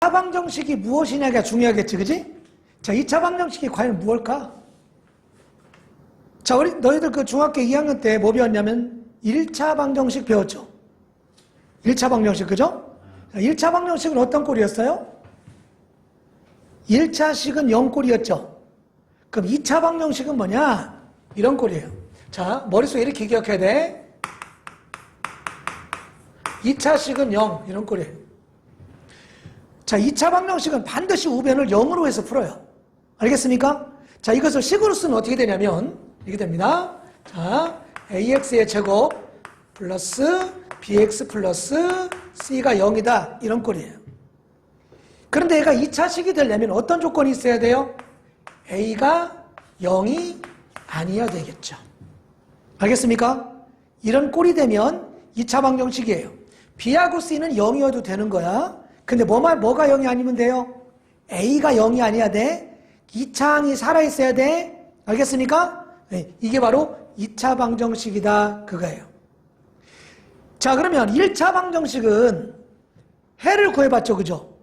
2차 방정식이 무엇이냐가 중요하겠지, 그지? 자, 2차 방정식이 과연 무엇일까? 자, 너희들 그 중학교 2학년 때 뭐 배웠냐면 1차 방정식 배웠죠? 1차 방정식, 그죠? 자, 1차 방정식은 어떤 꼴이었어요? 1차식은 0꼴이었죠? 그럼 2차 방정식은 뭐냐? 이런 꼴이에요. 자, 머릿속에 이렇게 기억해야 돼. 2차식은 0, 이런 꼴이에요. 자, 2차 방정식은 반드시 우변을 0으로 해서 풀어요. 알겠습니까? 자, 이것을 식으로 쓰면 어떻게 되냐면 이렇게 됩니다. 자, ax의 제곱 플러스 bx 플러스 c가 0이다. 이런 꼴이에요. 그런데 얘가 2차식이 되려면 어떤 조건이 있어야 돼요? a가 0이 아니어야 되겠죠. 알겠습니까? 이런 꼴이 되면 2차 방정식이에요. b하고 c는 0이어도 되는 거야. 근데 뭐가 0이 아니면 돼요? a가 0이 아니어야 돼. 2차항이 살아있어야 돼. 알겠습니까? 네, 이게 바로 2차 방정식이다. 그거예요. 자, 그러면 1차 방정식은 해를 구해봤죠. 그죠?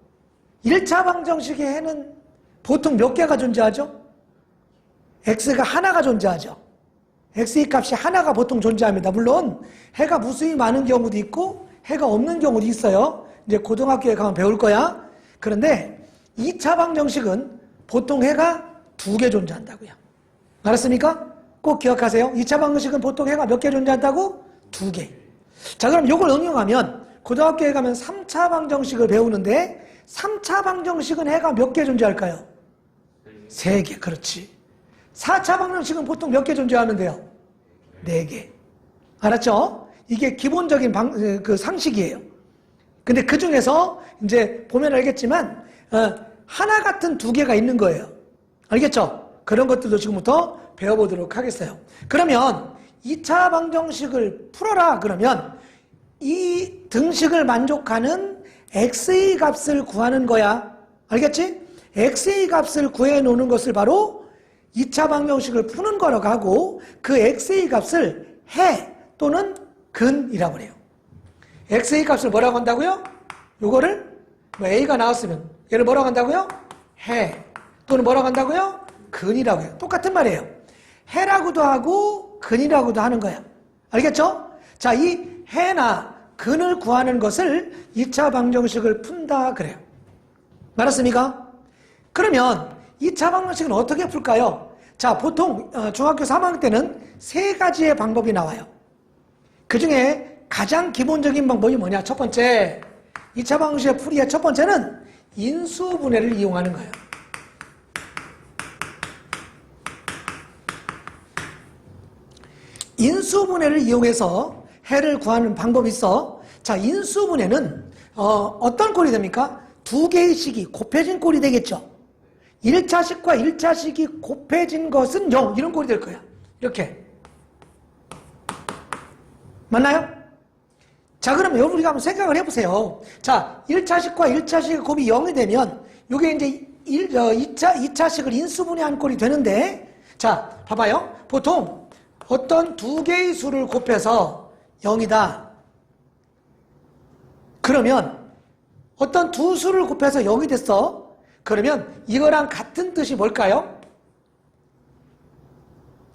1차 방정식의 해는 보통 몇 개가 존재하죠? x가 하나가 존재하죠. x의 값이 하나가 보통 존재합니다. 물론 해가 무수히 많은 경우도 있고 해가 없는 경우도 있어요. 이제 고등학교에 가면 배울 거야. 그런데 2차 방정식은 보통 해가 2개 존재한다고요. 알았습니까? 꼭 기억하세요. 2차 방정식은 보통 해가 몇 개 존재한다고? 2개. 자, 그럼 이걸 응용하면 고등학교에 가면 3차 방정식을 배우는데 3차 방정식은 해가 몇 개 존재할까요? 3개. 그렇지. 4차 방정식은 보통 몇 개 존재하는데요? 4개. 알았죠? 이게 기본적인 그 상식이에요. 근데 그 중에서 이제 보면 알겠지만 하나 같은 2개가 있는 거예요. 알겠죠? 그런 것들도 지금부터 배워보도록 하겠어요. 그러면 2차 방정식을 풀어라 그러면 이 등식을 만족하는 x의 값을 구하는 거야. 알겠지? x의 값을 구해놓는 것을 바로 2차 방정식을 푸는 거라고 하고 그 x의 값을 해 또는 근이라고 해요. x의 값을 뭐라고 한다고요? 요거를 뭐 a가 나왔으면 얘를 뭐라고 한다고요? 해 또는 뭐라고 한다고요? 근이라고 해요. 똑같은 말이에요. 해라고도 하고 근이라고도 하는 거야. 알겠죠? 자, 이 해나 근을 구하는 것을 2차 방정식을 푼다 그래요. 알았습니까? 그러면 2차 방정식은 어떻게 풀까요? 자, 보통 중학교 3학년 때는 3가지의 방법이 나와요. 그 중에 가장 기본적인 방법이 뭐냐? 첫 번째, 2차 방정식의 풀이의 첫 번째는 인수분해를 이용하는 거예요. 인수분해를 이용해서 해를 구하는 방법이 있어. 자, 인수분해는 어떤 꼴이 됩니까? 2개의 식이 곱해진 꼴이 되겠죠. 1차식과 1차식이 곱해진 것은 0 이런 꼴이 될 거야. 이렇게. 맞나요? 자, 그러면 우리가 한번 생각을 해보세요. 자, 1차식과 1차식의 곱이 0이 되면 이게 이제 2차식을 인수분해한 꼴이 되는데 자, 봐봐요. 보통 어떤 2개의 수를 곱해서 0이다. 그러면 어떤 두 수를 곱해서 0이 됐어. 그러면 이거랑 같은 뜻이 뭘까요?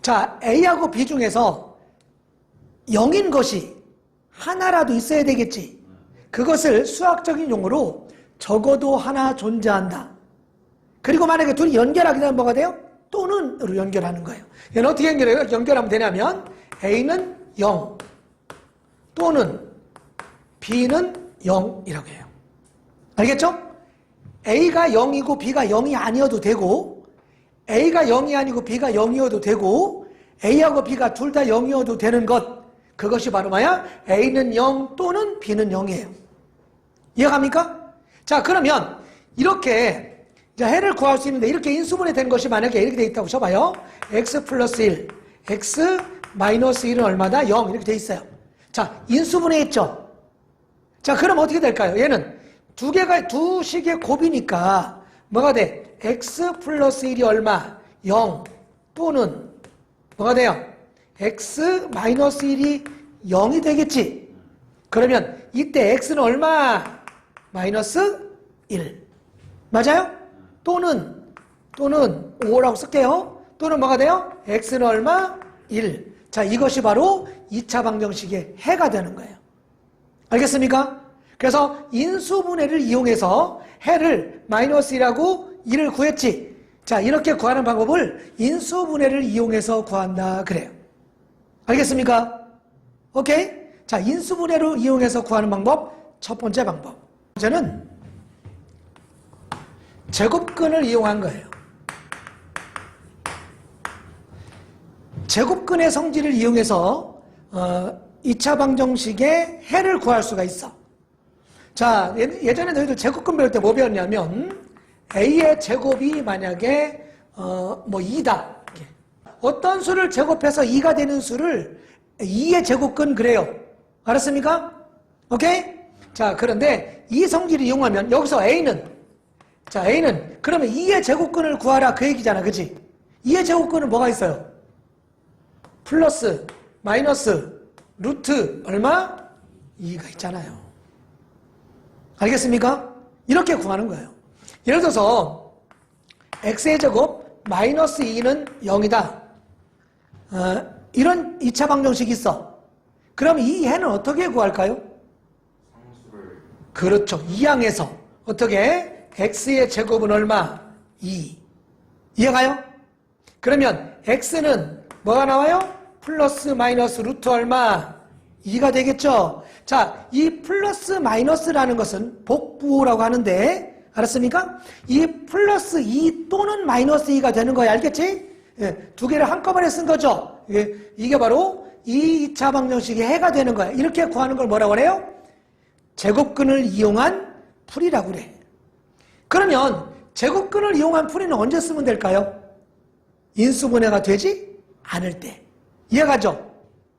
자, A하고 B 중에서 0인 것이 하나라도 있어야 되겠지. 그것을 수학적인 용어로 적어도 하나 존재한다. 그리고 만약에 둘이 연결하게 되면 뭐가 돼요? 또는으로 연결하는 거예요. 얘는 어떻게 연결하면 되냐면 A는 0 또는 B는 0이라고 해요. 알겠죠? A가 0이고 B가 0이 아니어도 되고 A가 0이 아니고 B가 0이어도 되고 A하고 B가 둘 다 0이어도 되는 것, 그것이 바로 뭐야? A는 0 또는 B는 0이에요. 이해갑니까? 자, 그러면 이렇게 해를 구할 수 있는데 이렇게 인수분해 된 것이 만약에 이렇게 돼 있다고 쳐봐요. x 플러스 1, x 마이너스 1은 얼마다? 0 이렇게 돼 있어요. 자, 인수분해 했죠? 자, 그럼 어떻게 될까요? 얘는 두 식의 곱이니까 뭐가 돼? x 플러스 1이 얼마? 0 또는 뭐가 돼요? x 마이너스 1이 0이 되겠지. 그러면 이때 x는 얼마? 마이너스 1. 맞아요? 또는 5라고 쓸게요. 또는 뭐가 돼요? x는 얼마? 1. 자, 이것이 바로 2차 방정식의 해가 되는 거예요. 알겠습니까? 그래서 인수분해를 이용해서 해를 마이너스 1하고 1을 구했지. 자, 이렇게 구하는 방법을 인수분해를 이용해서 구한다 그래요. 알겠습니까? 오케이? 자, 인수분해로 이용해서 구하는 방법, 첫 번째 방법. 저는 제곱근을 이용한 거예요. 제곱근의 성질을 이용해서 2차 방정식의 해를 구할 수가 있어. 자, 예전에 너희들 제곱근 배울 때 뭐 배웠냐면 a의 제곱이 만약에 2다. 어떤 수를 제곱해서 2가 되는 수를 2의 제곱근 그래요. 알았습니까? 오케이? 자, 그런데 이 성질을 이용하면 여기서 A는 그러면 2의 제곱근을 구하라 그 얘기잖아. 그치? 2의 제곱근은 뭐가 있어요? 플러스, 마이너스, 루트 얼마? 2가 있잖아요. 알겠습니까? 이렇게 구하는 거예요. 예를 들어서 x의 제곱 마이너스 2는 0이다. 이런 2차 방정식이 있어. 그럼 이 해는 어떻게 구할까요? 상수를. 그렇죠. 2항에서 어떻게? x의 제곱은 얼마? 2. 이해가요? 그러면 x는 뭐가 나와요? 플러스 마이너스 루트 얼마? 2가 되겠죠? 자, 이 플러스 마이너스라는 것은 복부호라고 하는데 알았습니까? 이 플러스 2 또는 마이너스 2가 되는 거야. 알겠지? 예, 두 개를 한꺼번에 쓴 거죠. 이게 바로 이 2차 방정식의 해가 되는 거야. 이렇게 구하는 걸 뭐라고 그래요? 제곱근을 이용한 풀이라고 그래. 그러면 제곱근을 이용한 풀이는 언제 쓰면 될까요? 인수분해가 되지 않을 때. 이해가죠?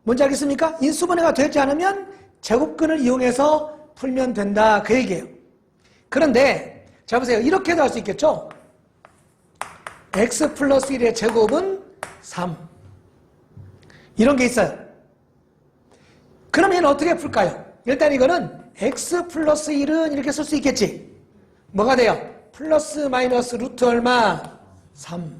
뭔지 알겠습니까? 인수분해가 되지 않으면 제곱근을 이용해서 풀면 된다 그 얘기예요. 그런데 자 보세요. 이렇게도 할 수 있겠죠? x 플러스 1의 제곱은 3. 이런 게 있어요. 그럼 얘는 어떻게 풀까요? 일단 이거는 x 플러스 1은 이렇게 쓸 수 있겠지? 뭐가 돼요? 플러스 마이너스 루트 얼마? 3.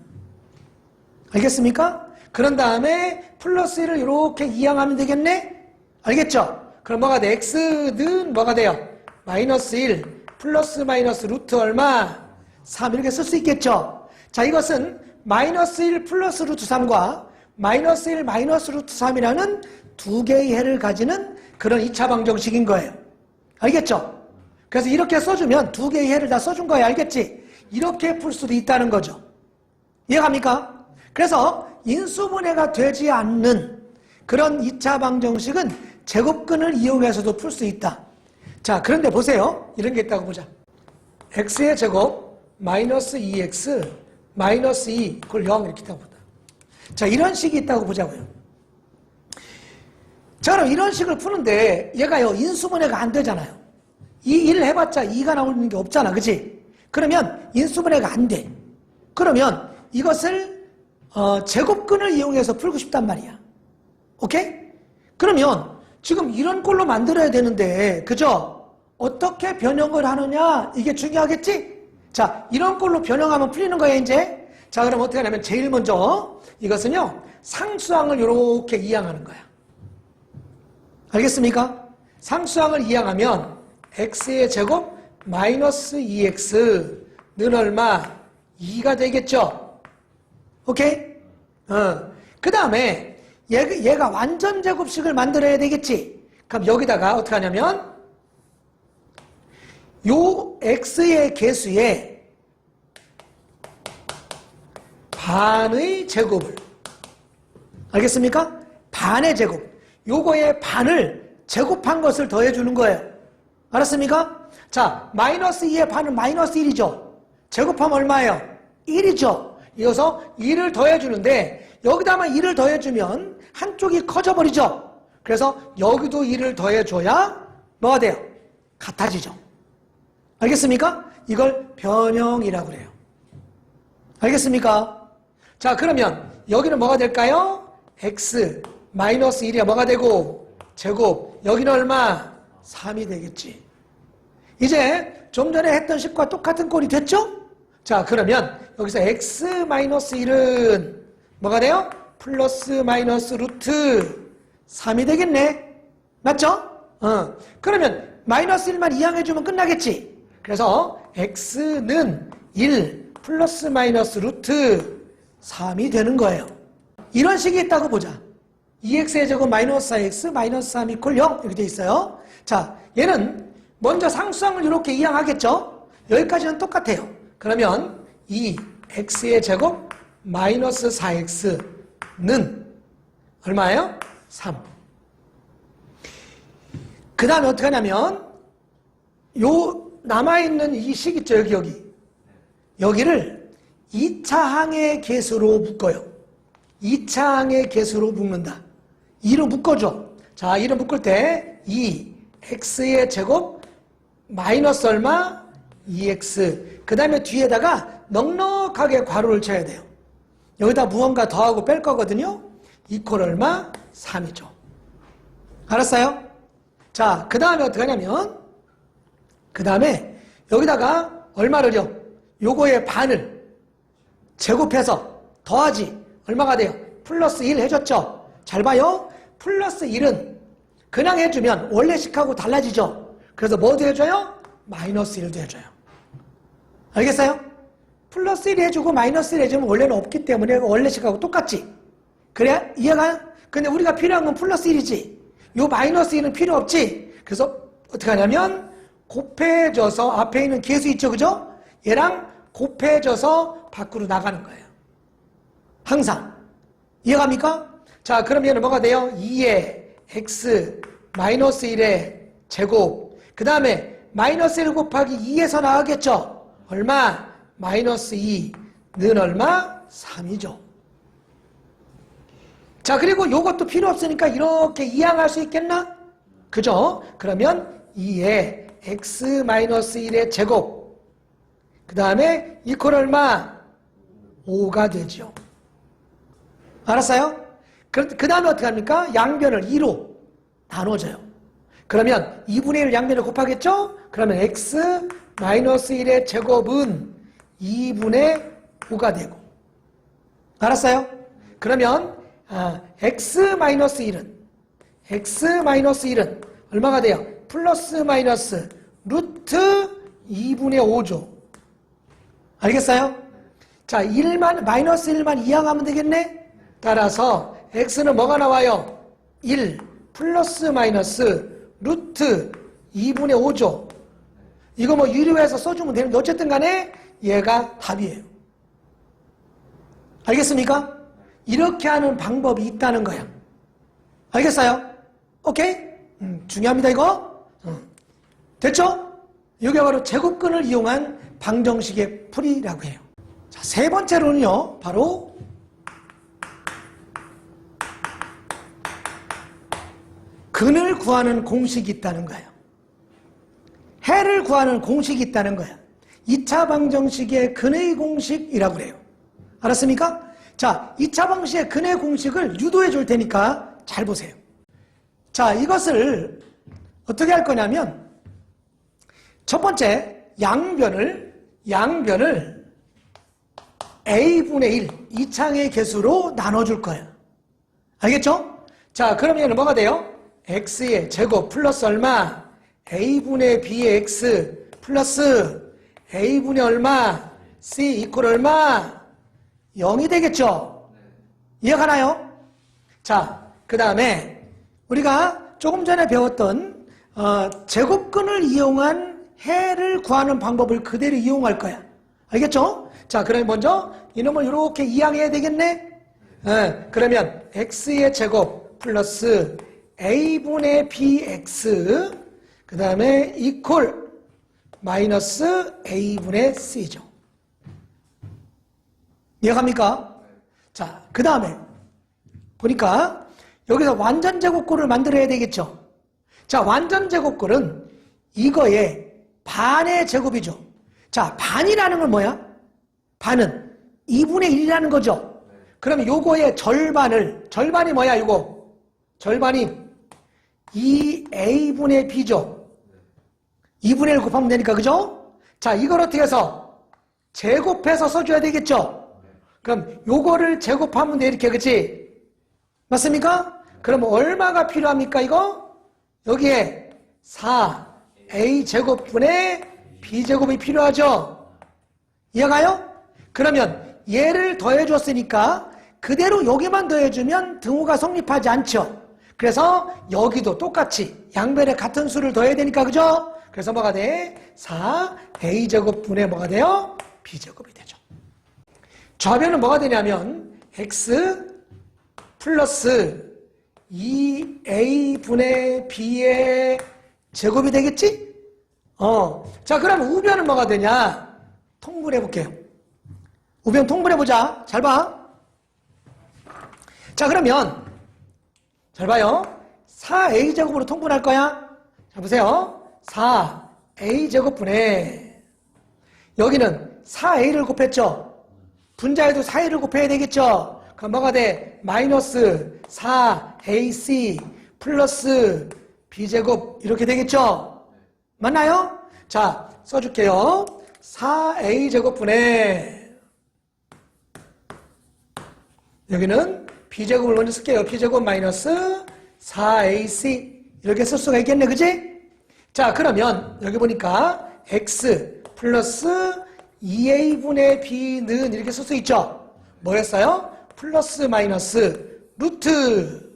알겠습니까? 그런 다음에 플러스 1을 이렇게 이항하면 되겠네? 알겠죠? 그럼 뭐가 돼? x는 뭐가 돼요? 마이너스 1 플러스 마이너스 루트 얼마? 3 이렇게 쓸 수 있겠죠? 자, 이것은 마이너스 1 플러스 루트 3과 마이너스 1 마이너스 루트 3이라는 두 개의 해를 가지는 그런 2차 방정식인 거예요. 알겠죠? 그래서 이렇게 써주면 두 개의 해를 다 써준 거예요. 알겠지? 이렇게 풀 수도 있다는 거죠. 이해갑니까? 그래서 인수분해가 되지 않는 그런 2차 방정식은 제곱근을 이용해서도 풀 수 있다. 자, 그런데 보세요. 이런 게 있다고 보자. x의 제곱 마이너스 2x 마이너스 2 그걸 0 이렇게 있다고 보다. 자, 이런 식이 있다고 보자고요. 자, 그럼 이런 식을 푸는데 얘가요 인수분해가 안 되잖아요. 이 1을 해봤자 2가 나오는 게 없잖아. 그치? 그러면 인수분해가 안 돼. 그러면 이것을 제곱근을 이용해서 풀고 싶단 말이야. 오케이? 그러면 지금 이런 꼴로 만들어야 되는데 그죠? 어떻게 변형을 하느냐 이게 중요하겠지? 자, 이런 꼴로 변형하면 풀리는 거예요 이제. 자, 그럼 어떻게 하냐면 제일 먼저 이것은요 상수항을 이렇게 이항하는 거야. 알겠습니까? 상수항을 이항하면 x의 제곱 마이너스 2x는 얼마? 2가 되겠죠? 오케이? 그 다음에 얘가 완전 제곱식을 만들어야 되겠지? 그럼 여기다가 어떻게 하냐면 요 x의 개수에 반의 제곱을 알겠습니까? 반의 제곱 요거의 반을 제곱한 것을 더해주는 거예요. 알았습니까? 자, 마이너스 2의 반은 마이너스 1이죠. 제곱하면 얼마예요? 1이죠. 이어서 2를 더해주는데 여기다만 2를 더해주면 한쪽이 커져버리죠. 그래서 여기도 2를 더해줘야 뭐가 돼요? 같아지죠. 알겠습니까? 이걸 변형이라고 그래요. 알겠습니까? 자, 그러면 여기는 뭐가 될까요? x 마이너스 1이 뭐가 되고 제곱 여기는 얼마? 3이 되겠지. 이제 좀 전에 했던 식과 똑같은 꼴이 됐죠? 자, 그러면 여기서 x-1은 뭐가 돼요? 플러스 마이너스 루트 3이 되겠네. 맞죠? 그러면 마이너스 1만 이항해주면 끝나겠지. 그래서 x는 1 플러스 마이너스 루트 3이 되는 거예요. 이런 식이 있다고 보자. 2x의 제곱 마이너스 4x 마이너스 3 이퀄 0 이렇게 돼 있어요. 자, 얘는 먼저 상수항을 이렇게 이항하겠죠? 여기까지는 똑같아요. 그러면 이 x의 제곱 마이너스 4x는 얼마예요? 3. 그 다음에 어떻게 하냐면 요 남아있는 이 식 있죠? 여기를 2차 항의 개수로 묶어요. 2차 항의 개수로 묶는다. 2로 묶어줘. 자, 2로 묶을 때 2 x의 제곱 마이너스 얼마? 2x. 그 다음에 뒤에다가 넉넉하게 괄호를 쳐야 돼요. 여기다 무언가 더하고 뺄 거거든요. 이퀄 얼마? 3이죠. 알았어요? 자, 그 다음에 어떻게 하냐면 그 다음에 여기다가 얼마를요? 요거의 반을 제곱해서 더하지. 얼마가 돼요? 플러스 1 해줬죠? 잘 봐요. 플러스 1은 그냥 해주면 원래 식하고 달라지죠? 그래서 뭐도 해줘요? 마이너스 1도 해줘요. 알겠어요? 플러스 1 해주고 마이너스 1 해주면 원래는 없기 때문에 원래 식하고 똑같지? 그래? 이해가? 근데 우리가 필요한 건 플러스 1이지? 요 마이너스 1은 필요 없지? 그래서 어떻게 하냐면 곱해져서 앞에 있는 계수 있죠? 그죠? 얘랑 곱해져서 밖으로 나가는 거예요. 항상. 이해갑니까? 자, 그럼 얘는 뭐가 돼요? 2의 x 마이너스 1의 제곱. 그 다음에 마이너스 1 곱하기 2에서 나가겠죠? 얼마? 마이너스 2는 얼마? 3이죠. 자, 그리고 요것도 필요 없으니까 이렇게 이항할 수 있겠나? 그죠? 그러면 2의 x 마이너스 1의 제곱. 그 다음에 이퀄 얼마? 5가 되죠. 알았어요? 그 다음에 어떻게 합니까? 양변을 2로 나눠줘요. 그러면 2분의 1 양변을 곱하겠죠? 그러면 x 마이너스 1의 제곱은 2분의 5가 되고. 알았어요? 그러면 x 마이너스 1은 얼마가 돼요? 플러스 마이너스 루트 2분의 5죠. 알겠어요? 자, 마이너스 1만 이항하면 되겠네? 따라서 x는 뭐가 나와요? 1 플러스 마이너스 루트 2분의 5죠. 이거 뭐 유료해서 써주면 되는데 어쨌든 간에 얘가 답이에요. 알겠습니까? 이렇게 하는 방법이 있다는 거야. 알겠어요? 오케이? 중요합니다 이거. 됐죠? 이게 바로 제곱근을 이용한 방정식의 풀이라고 해요. 자, 세 번째로는요, 바로 근을 구하는 공식이 있다는 거예요. 해를 구하는 공식이 있다는 거야. 2차 방정식의 근의 공식이라고 그래요. 알았습니까? 자, 2차 방정식의 근의 공식을 유도해 줄 테니까 잘 보세요. 자, 이것을 어떻게 할 거냐면 첫 번째 양변을 a분의 1 2창의 개수로 나눠줄 거예요. 알겠죠? 자, 그러면 얘는 뭐가 돼요? x의 제곱 플러스 얼마? a분의 b의 x 플러스 a분의 얼마? c 이퀄 얼마? 0이 되겠죠? 이해가나요? 자, 그 다음에 우리가 조금 전에 배웠던 제곱근을 이용한 해를 구하는 방법을 그대로 이용할 거야. 알겠죠? 자, 그러면 먼저 이놈을 이렇게 이항해야 되겠네? 그러면 x의 제곱 플러스 a분의 bx 그 다음에 이퀄 마이너스 a분의 c죠. 이해갑니까? 자, 그 다음에 보니까 여기서 완전 제곱꼴을 만들어야 되겠죠. 자, 완전 제곱꼴은 이거의 반의 제곱이죠. 자, 반이라는 건 뭐야? 반은 2분의 1이라는 거죠. 그러면 요거의 절반이 뭐야, 요거? 절반이 2a분의 b죠. 2분의 1 곱하면 되니까, 그죠? 자, 이걸 어떻게 해서? 제곱해서 써줘야 되겠죠? 그럼 요거를 제곱하면 돼, 이렇게, 그치? 맞습니까? 그럼 얼마가 필요합니까, 이거? 여기에 4a제곱분의 b제곱이 필요하죠? 이해가요? 그러면 얘를 더해줬으니까 그대로 여기만 더해주면 등호가 성립하지 않죠? 그래서 여기도 똑같이 양변에 같은 수를 더해야 되니까, 그죠? 그래서 뭐가 돼? 4a제곱분의 뭐가 돼요? b제곱이 되죠. 좌변은 뭐가 되냐면 x 플러스 2a분의 b의 제곱이 되겠지? 자, 그럼 우변은 뭐가 되냐? 통분해 볼게요. 우변 통분해 보자. 잘 봐. 자, 그러면 잘 봐요. 4a제곱으로 통분할 거야. 자, 보세요. 4a제곱분의 여기는 4a를 곱했죠. 분자에도 4a를 곱해야 되겠죠. 그럼 뭐가 돼? 마이너스 4ac 플러스 b제곱 이렇게 되겠죠? 맞나요? 자, 써줄게요. 4a제곱분의 여기는 b제곱을 먼저 쓸게요. b제곱 마이너스 4ac 이렇게 쓸 수가 있겠네, 그지? 자, 그러면 여기 보니까 x 플러스 2a분의 b는 이렇게 쓸 수 있죠? 뭐였어요? 플러스 마이너스 루트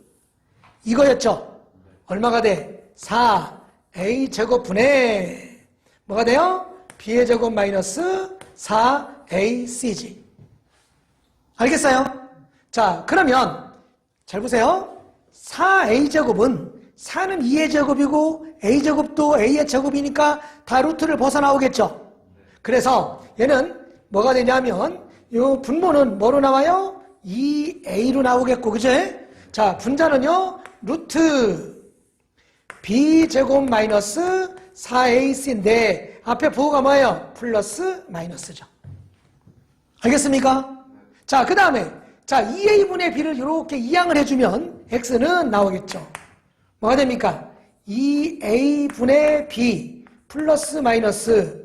이거였죠? 얼마가 돼? 4a제곱분의 뭐가 돼요? b의 제곱 마이너스 4ac지. 알겠어요? 자, 그러면 잘 보세요. 4a제곱은 4는 2의 제곱이고 a제곱도 a의 제곱이니까 다 루트를 벗어나오겠죠. 그래서 얘는 뭐가 되냐면 이 분모는 뭐로 나와요? 2a로 나오겠고, 그제? 자, 분자는요 루트 b제곱 마이너스 4ac인데 앞에 부호가 뭐예요? 플러스 마이너스죠. 알겠습니까? 자, 그 다음에 자, 2a분의 b를 이렇게 이항을 해주면 x는 나오겠죠. 뭐가 됩니까? 2a분의 b 플러스 마이너스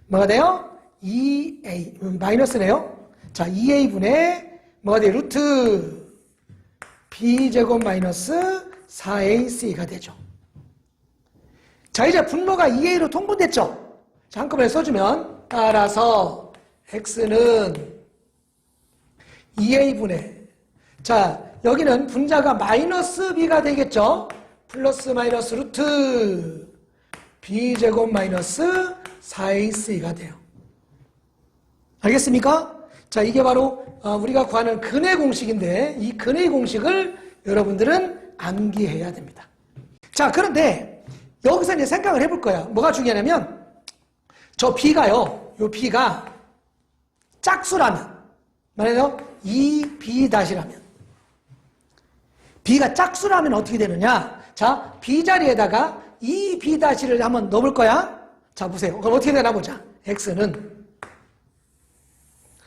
뭐가 돼요? 2a 마이너스네요. 자, 2a분의 뭐가 돼요? 루트 b제곱 마이너스 4ac가 되죠. 자, 이제 분모가 2a로 통분됐죠. 자, 한꺼번에 써주면 따라서 x는 2a분의 자, 여기는 분자가 마이너스 b가 되겠죠. 플러스 마이너스 루트 b제곱 마이너스 4ac가 돼요. 알겠습니까? 자, 이게 바로 우리가 구하는 근의 공식인데 이 근의 공식을 여러분들은 암기해야 됩니다. 자, 그런데 여기서 이제 생각을 해볼 거야. 뭐가 중요하냐면 저 b가요. 요 b가 짝수라면 말해서 2b-라면 b가 짝수라면 어떻게 되느냐? 자, b 자리에다가 2b-를 한번 넣어볼 거야. 자, 보세요. 그럼 어떻게 되나 보자. x는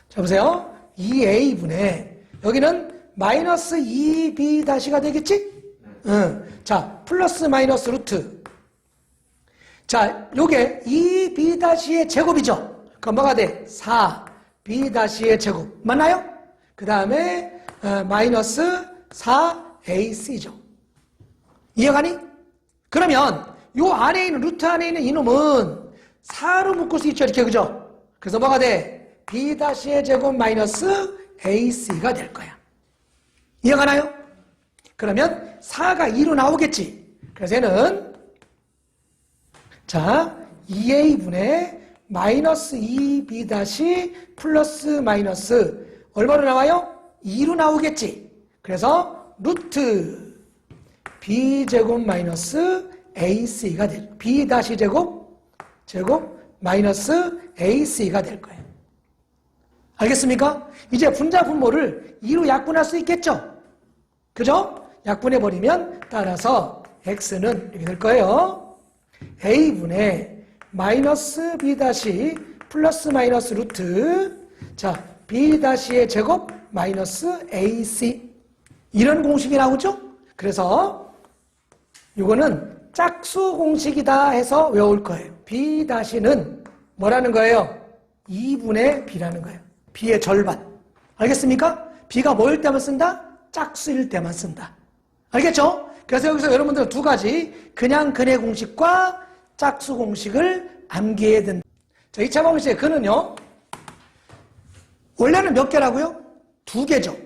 자, 보세요. 2a분의 여기는 마이너스 2b-가 되겠지? 자, 플러스 마이너스 루트 자, 요게 2b-의 제곱이죠? 그럼 뭐가 돼? 4b-의 제곱 맞나요? 그 다음에 마이너스 4ac죠. 이해가니? 그러면 요 안에 있는 루트 안에 있는 이놈은 4로 묶을 수 있죠. 이렇게, 그죠? 그래서 뭐가 돼? b-의 제곱 마이너스 ac가 될 거야. 이해가나요? 그러면 4가 2로 나오겠지. 그래서 얘는 자, 2a분의 마이너스 2b- 플러스 마이너스 얼마로 나와요? 2로 나오겠지. 그래서 루트 b제곱 마이너스 ac가 될 b-제곱 마이너스 ac가 될 거예요. 알겠습니까? 이제 분자 분모를 2로 약분할 수 있겠죠? 그죠? 약분해버리면 따라서 x는 이렇게 될 거예요. a분의 마이너스 b- 플러스 마이너스 루트 자, b-의 제곱 마이너스 ac 이런 공식이 나오죠? 그래서 이거는 짝수 공식이다 해서 외울 거예요. B-는 뭐라는 거예요? 2분의 B라는 거예요. B의 절반. 알겠습니까? B가 뭐일 때만 쓴다? 짝수일 때만 쓴다. 알겠죠? 그래서 여기서 여러분들은 두 가지, 그냥 근의 공식과 짝수 공식을 암기해야 된다. 자, 2차 방정식의 근은요, 원래는 몇 개라고요? 2개죠.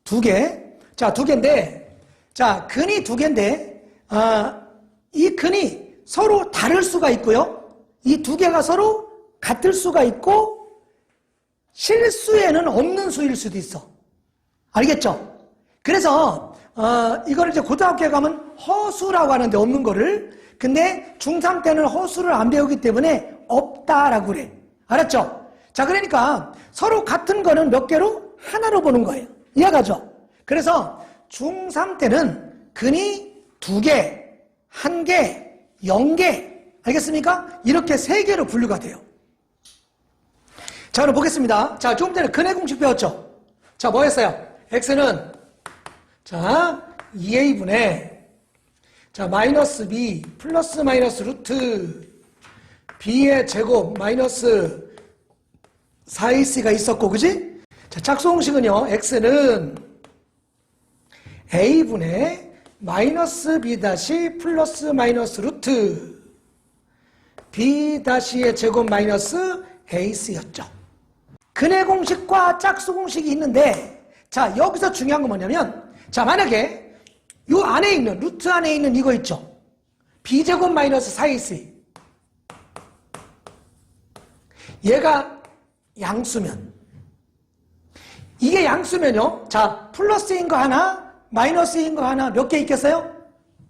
2개. 자, 2개인데, 자, 근이 2개인데, 이 근이 서로 다를 수가 있고요. 이 2개가 서로 같을 수가 있고, 실수에는 없는 수일 수도 있어. 알겠죠? 그래서, 이걸 이제 고등학교에 가면 허수라고 하는데 없는 거를, 근데 중3 때는 허수를 안 배우기 때문에 없다라고 그래. 알았죠? 자, 그러니까 서로 같은 거는 몇 개로? 하나로 보는 거예요. 이해가죠? 그래서 중3 때는 근이 2개, 1개, 0개, 알겠습니까? 이렇게 3개로 분류가 돼요. 자, 그럼 보겠습니다. 자, 조금 전에 근의 공식 배웠죠? 자, 뭐 했어요? x는, 자, 2a분의, 자, 마이너스 b, 플러스 마이너스 루트, b의 제곱, 마이너스 4ac가 있었고, 그지? 자, 짝수 공식은요, x는 a분의 마이너스 b 다시 플러스 마이너스 루트 b 다시의 제곱 마이너스 ac였죠. 근의 공식과 짝수 공식이 있는데, 자, 여기서 중요한 건 뭐냐면, 자, 만약에 요 안에 있는, 루트 안에 있는 이거 있죠? b제곱 마이너스 4ac. 얘가 양수면, 이게 양수면요, 자, 플러스인 거 하나, 마이너스인 거 하나, 몇 개 있겠어요?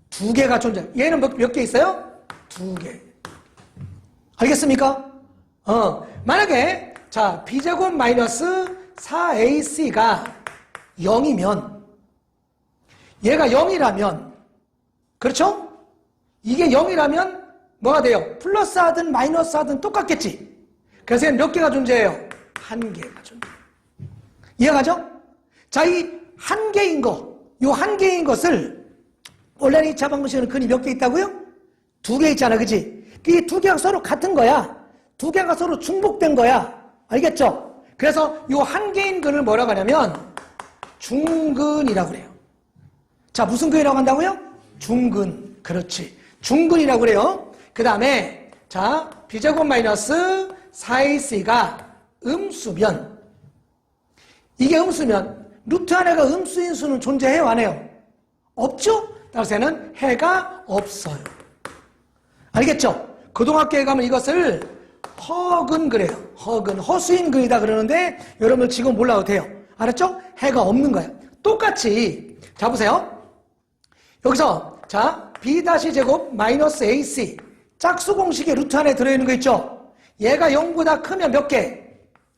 2개가 존재. 얘는 몇 개 있어요? 2개. 알겠습니까? 만약에, 자, b제곱 마이너스 4ac가 0이면, 얘가 0이라면, 그렇죠? 이게 0이라면 뭐가 돼요? 플러스 하든 마이너스 하든 똑같겠지? 그래서 얘는 몇 개가 존재해요? 1개가 존재해요. 이해가죠? 자, 이 1개인 거, 요 1개인 것을, 원래는 2차 방정식에는 근이 몇 개 있다고요? 2개 있잖아, 그치? 이 2개가 서로 같은 거야. 2개가 서로 중복된 거야. 알겠죠? 그래서 요 1개인 근을 뭐라고 하냐면, 중근이라고 그래요. 자, 무슨 근이라고 한다고요? 중근. 그렇지. 중근이라고 그래요. 그 다음에, 자, b제곱 마이너스 4ac가 음수면, 이게 음수면, 루트 안에가 음수인 수는 존재해요, 안 해요? 없죠? 따라서 얘는 해가 없어요. 알겠죠? 고등학교에 가면 이것을 허근 그래요. 허근, 허수인 근이다 그러는데 여러분 지금 몰라도 돼요. 알았죠? 해가 없는 거예요. 똑같이, 자, 보세요. 여기서, 자, b-제곱 마이너스 ac, 짝수 공식의 루트 안에 들어있는 거 있죠? 얘가 0보다 크면 몇 개?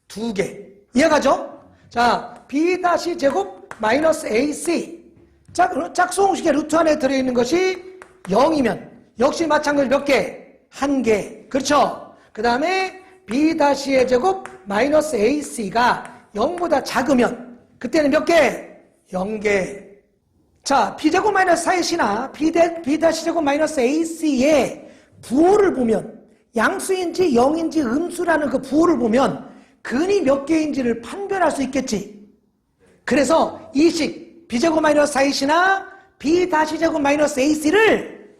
2개. 이해가죠? 자, b-제곱 마이너스 ac, 짝수 공식의 루트 안에 들어있는 것이 0이면 역시 마찬가지로 몇 개? 1개. 그렇죠? 그 다음에 b-의 제곱 마이너스 ac가 0보다 작으면 그때는 몇 개? 0개. 자, b제곱 마이너스 4ac나 b-제곱 마이너스 ac의 부호를 보면, 양수인지 0인지 음수라는 그 부호를 보면 근이 몇 개인지를 판별할 수 있겠지. 그래서 이 식 b제곱 마이너스 4ac나 b-제곱 마이너스 ac를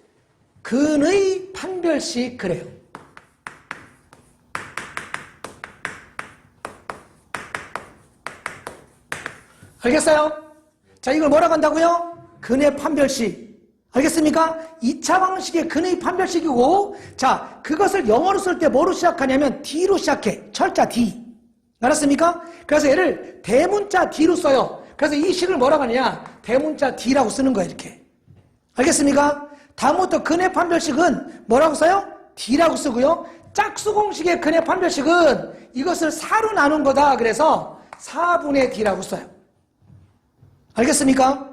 근의 판별식 그래요. 알겠어요? 자, 이걸 뭐라고 한다고요? 근의 판별식. 알겠습니까? 2차 방식의 근의 판별식이고, 자, 그것을 영어로 쓸 때 뭐로 시작하냐면 D로 시작해. 철자 D. 알았습니까? 그래서 얘를 대문자 D로 써요. 그래서 이 식을 뭐라고 하느냐? 대문자 D라고 쓰는 거예요, 이렇게. 알겠습니까? 다음부터 근의 판별식은 뭐라고 써요? D라고 쓰고요. 짝수 공식의 근의 판별식은 이것을 4로 나눈 거다. 그래서 4분의 D라고 써요. 알겠습니까?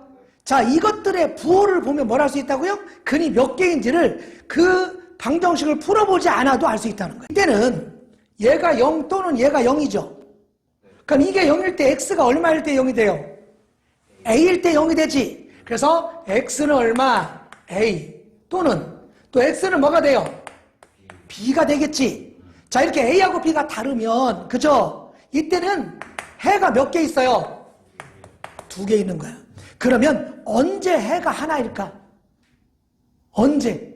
자, 이것들의 부호를 보면 뭘 할 수 있다고요? 근이 몇 개인지를 그 방정식을 풀어보지 않아도 알 수 있다는 거예요. 이때는 얘가 0 또는 얘가 0이죠. 그럼 이게 0일 때 x가 얼마일 때 0이 돼요? a일 때 0이 되지. 그래서 x는 얼마? a. 또는 또 x는 뭐가 돼요? b가 되겠지. 자, 이렇게 a하고 b가 다르면, 그죠? 이때는 해가 몇 개 있어요? 2개 있는 거야. 그러면 언제 해가 하나일까? 언제?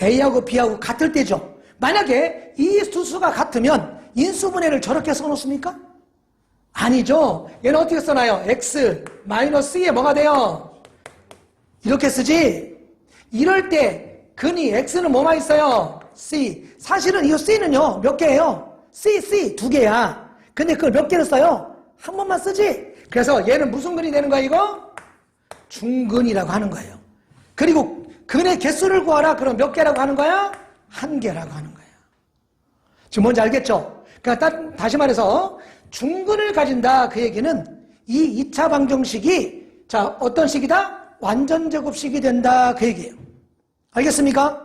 a하고 b하고 같을 때죠. 만약에 이 두 수가 같으면 인수분해를 저렇게 써놓습니까? 아니죠. 얘는 어떻게 써놔요? x 마이너스 2에 뭐가 돼요? 이렇게 쓰지. 이럴 때 근이 x는 뭐만 있어요? c. 사실은 이 c는요 몇 개예요? c 2개야. 근데 그걸 몇 개를 써요? 한 번만 쓰지. 그래서 얘는 무슨 근이 되는 거야 이거? 중근이라고 하는 거예요. 그리고 근의 개수를 구하라. 그럼 몇 개라고 하는 거야? 1개라고 하는 거예요. 지금 뭔지 알겠죠? 그러니까 다시 말해서 중근을 가진다. 그 얘기는 이 2차 방정식이 자 어떤 식이다? 완전제곱식이 된다. 그 얘기예요. 알겠습니까?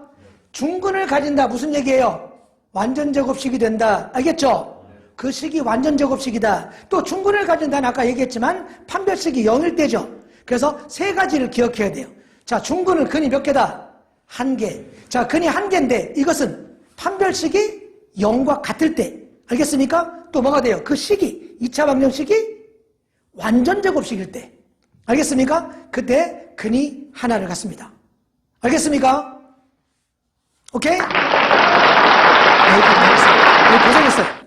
중근을 가진다. 무슨 얘기예요? 완전제곱식이 된다. 알겠죠? 그 식이 완전제곱식이다. 또 중근을 가진다는 아까 얘기했지만 판별식이 0일 때죠. 그래서 세 가지를 기억해야 돼요. 자, 중근은 근이 몇 개다? 1개. 자, 근이 1개인데 이것은 판별식이 0과 같을 때. 알겠습니까? 또 뭐가 돼요? 그 식이 2차 방정식이 완전제곱식일 때. 알겠습니까? 그때 근이 하나를 갖습니다. 알겠습니까? 오케이? 여기까지 하겠습니다. 고생했어요.